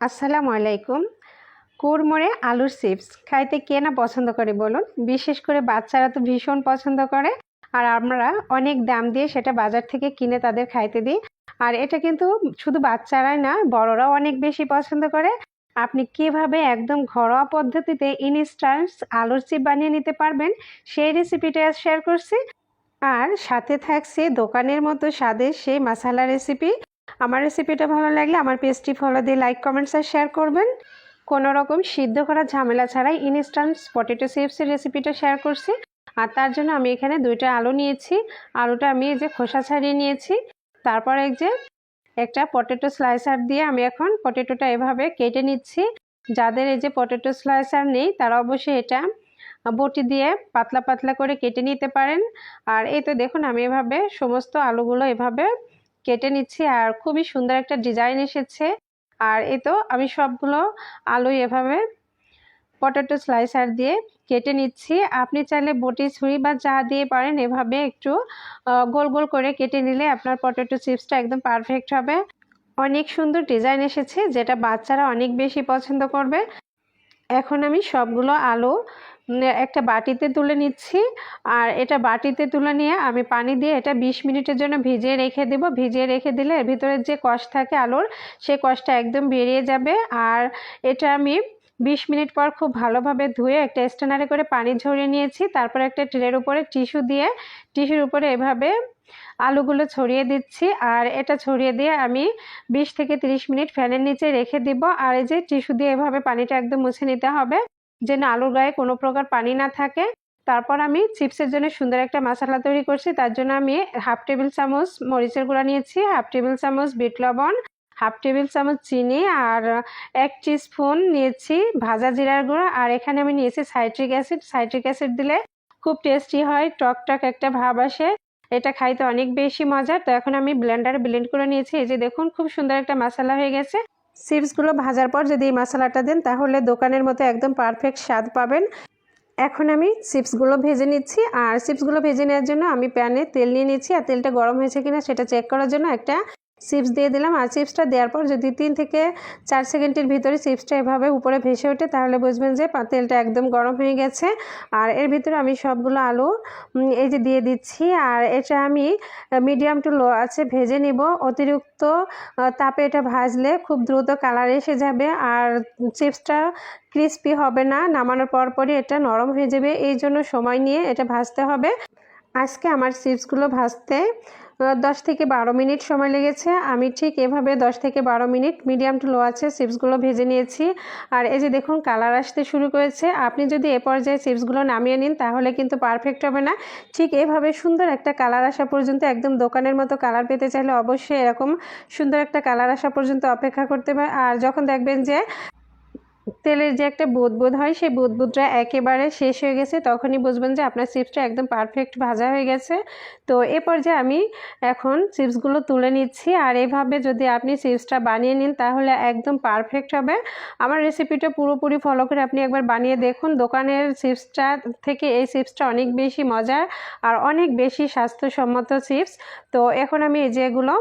আসসালামু আলাইকুম। কুড়মুড়ে আলুর চিপস খাইতে কে না পছন্দ করে বলুন? বিশেষ করে বাচ্চারা তো ভীষণ পছন্দ করে। আর আমরা অনেক দাম দিয়ে সেটা বাজার থেকে কিনে তাদের খাইতে দিই। আর এটা কিন্তু শুধু বাচ্চারাই না, বড়রাও অনেক বেশি পছন্দ করে। আপনি কিভাবে একদম ঘরোয়া পদ্ধতিতে ইনস্ট্যান্ট আলুর চিপ বানিয়ে নিতে পারবেন, সেই রেসিপিটা আজ শেয়ার করছি। আর সাথে থাকছে দোকানের মতো স্বাদের সেই মাসালা রেসিপি। আমার রেসিপিটা ভালো লাগলে আমার পেজটি ফলো দিয়ে লাইক, কমেন্টস আর শেয়ার করবেন। কোনো রকম সিদ্ধ করার ঝামেলা ছাড়াই ইনস্ট্যান্ট পটেটো চিপসের রেসিপিটা শেয়ার করছি। আর তার জন্য আমি এখানে 2টা আলু নিয়েছি। আলুটা আমি এই যে খোসা ছাড়িয়ে নিয়েছি। তারপর এই যে একটা পটেটো স্লাইসার দিয়ে আমি এখন পটেটোটা এভাবে কেটে নিচ্ছি। যাদের এই যে পটেটো স্লাইসার নেই তারা অবশ্যই এটা বটি দিয়ে পাতলা পাতলা করে কেটে নিতে পারেন। আর এই তো দেখুন আমি এভাবে সমস্ত আলুগুলো এভাবে কেটে নিচ্ছি আর খুবই সুন্দর একটা ডিজাইন এসেছে। আর এই তো আমি সবগুলো আলু এভাবে পটেটো স্লাইসার দিয়ে কেটে নিচ্ছি। আপনি চাইলে বটি, ছুরি বা যা দিয়ে পারেন এভাবে একটু গোল গোল করে কেটে নিলে আপনার পটেটো চিপসটা একদম পারফেক্ট হবে। অনেক সুন্দর ডিজাইন এসেছে, যেটা বাচ্চারা অনেক বেশি পছন্দ করবে। এখন আমি সবগুলো আলু একটা বাটিতে তুলে নিচ্ছি। আর এটা বাটিতে তুলে নিয়ে আমি পানি দিয়ে এটা 20 মিনিটের জন্য ভিজিয়ে রেখে দেব। ভিজিয়ে রেখে দিলে এর ভিতরে যে কষ থাকে আলুর, সেই কষটা একদম বেরিয়ে যাবে। আর এটা আমি 20 মিনিট পর খুব ভালোভাবে ধুয়ে একটা স্ট্যানারে করে পানি ঝরিয়ে নিয়েছি। তারপর একটা ট্রের উপরে টিস্যু দিয়ে টিস্যুর উপরে এভাবে আলুগুলো ছড়িয়ে দিচ্ছি। আর এটা ছড়িয়ে দিয়ে আমি 20 থেকে 30 মিনিট ফ্যানের নিচে রেখে দিব। আর এই যে টিস্যু দিয়ে এভাবে পানিটা একদম মুছে নিতে হবে, যেন আলুর গায়ে কোনো প্রকার পানি না থাকে। তারপর আমি চিপসের জন্য সুন্দর একটা মশলা তৈরি করছি। তার জন্য আমি 1/2 টেবিল চামচ মরিচের গুঁড়া নিয়েছি, 1/2 টেবিল চামচ বিট লবণ, 1/2 টেবিল চামচ চিনি আর 1 টিস্পুন নিয়েছি ভাজা জিরার গুঁড়া। আর এখানে আমি নিয়েছি সাইট্রিক অ্যাসিড। সাইট্রিক অ্যাসিড দিলে খুব টেস্টি হয়, টক টক একটা ভাব আসে। এটা খাইতে অনেক বেশি মজার। তো এখন আমি ব্লেন্ডারে ব্লেন্ড করে নিয়েছি। এই যে দেখুন খুব সুন্দর একটা মশলা হয়ে গেছে। চিপসগুলো ভাজার পর যদি এই মশলাটা দেন তাহলে দোকানের মতো একদম পারফেক্ট স্বাদ পাবেন। এখন আমি চিপসগুলো ভেজে নিচ্ছি। আর চিপসগুলো ভেজে নেওয়ার জন্য আমি প্যানে তেল নিয়ে নিচ্ছি। আর তেলটা গরম হয়েছে কিনা সেটা চেক করার জন্য একটা চিপস দিয়ে দিলাম। আর চিপসটা দেওয়ার পর যদি 3 থেকে 4 সেকেন্ডের ভিতরে চিপসটা এভাবে উপরে ভেসে ওঠে তাহলে বুঝবেন যে তেলটা একদম গরম হয়ে গেছে। আর এর ভিতরে আমি সবগুলো আলু এই যে দিয়ে দিচ্ছি। আর এটা আমি মিডিয়াম টু লো আছে ভেজে নিব। অতিরিক্ত তাপে এটা ভাজলে খুব দ্রুত কালার এসে যাবে আর চিপসটা ক্রিস্পি হবে না। নামানোর পরপরই এটা নরম হয়ে যাবে, এই জন্য সময় নিয়ে এটা ভাজতে হবে। আজকে আমার চিপসগুলো ভাজতে 10 থেকে 12 মিনিট সময় লেগেছে। আমি ঠিক এভাবে 10 থেকে 12 মিনিট মিডিয়াম টু লো আছে চিপসগুলো ভেজে নিয়েছি। আর এই যে দেখুন কালার আসতে শুরু করেছে। আপনি যদি এ পর্যায়ে চিপসগুলো নামিয়ে নিন তাহলে কিন্তু পারফেক্ট হবে না। ঠিক এভাবে সুন্দর একটা কালার আসা পর্যন্ত, একদম দোকানের মতো কালার পেতে চাইলে অবশ্যই এরকম সুন্দর একটা কালার আসা পর্যন্ত অপেক্ষা করতে হবে। আর যখন দেখবেন যে তেলের যে একটা বুদবুদ হয় সেই বুদবুদটা একেবারে শেষ হয়ে গেছে তখনই বুঝবেন যে আপনার চিপসটা একদম পারফেক্ট ভাজা হয়ে গেছে। তো এ পর্যায়ে আমি এখন চিপসগুলো তুলে নিচ্ছি। আর এইভাবে যদি আপনি চিপসটা বানিয়ে নিন তাহলে একদম পারফেক্ট হবে। আমার রেসিপিটা পুরোপুরি ফলো করে আপনি একবার বানিয়ে দেখুন। দোকানের চিপসটা থেকে এই চিপসটা অনেক বেশি মজার আর অনেক বেশি স্বাস্থ্যসম্মত চিপস। তো এখন আমি এই যে এগুলো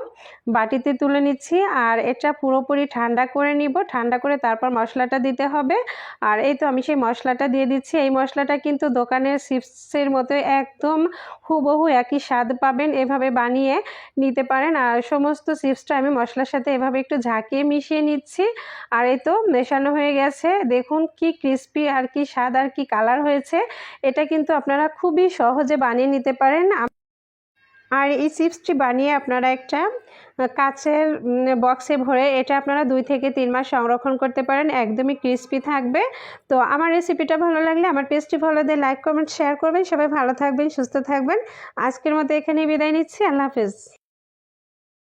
বাটিতে তুলে নিচ্ছি। আর এটা পুরোপুরি ঠান্ডা করে নিব। ঠান্ডা করে তারপর মশলাটা দিতে হবে। আর এই তো আমি সেই মশলাটা দিয়ে দিচ্ছি। এই মশলাটা কিন্তু দোকানের চিপসের মতো একদম হুবহু একই স্বাদ পাবেন, এভাবে বানিয়ে নিতে পারেন। আর সমস্ত চিপসটা আমি মশলার সাথে এভাবে একটু ঝাঁকিয়ে মিশিয়ে নিচ্ছি। আর এই তো মেশানো হয়ে গেছে। দেখুন কি ক্রিস্পি আর কি স্বাদ আর কি কালার হয়েছে। এটা কিন্তু আপনারা খুবই সহজে বানিয়ে নিতে পারেন। আর এই চিপসটি বানিয়ে আপনারা একটা কাচের বক্সে ভরে এটা আপনারা 2 থেকে 3 মাস সংরক্ষণ করতে পারেন, একদমই ক্রিস্পি থাকবে। তো আমার রেসিপিটা ভালো লাগলে আমার পেজটি ফলো দিয়ে লাইক, কমেন্ট, শেয়ার করবেন। সবাই ভালো থাকবেন, সুস্থ থাকবেন। আজকের মতো এখানেই বিদায় নিচ্ছি। আল্লাহ হাফেজ।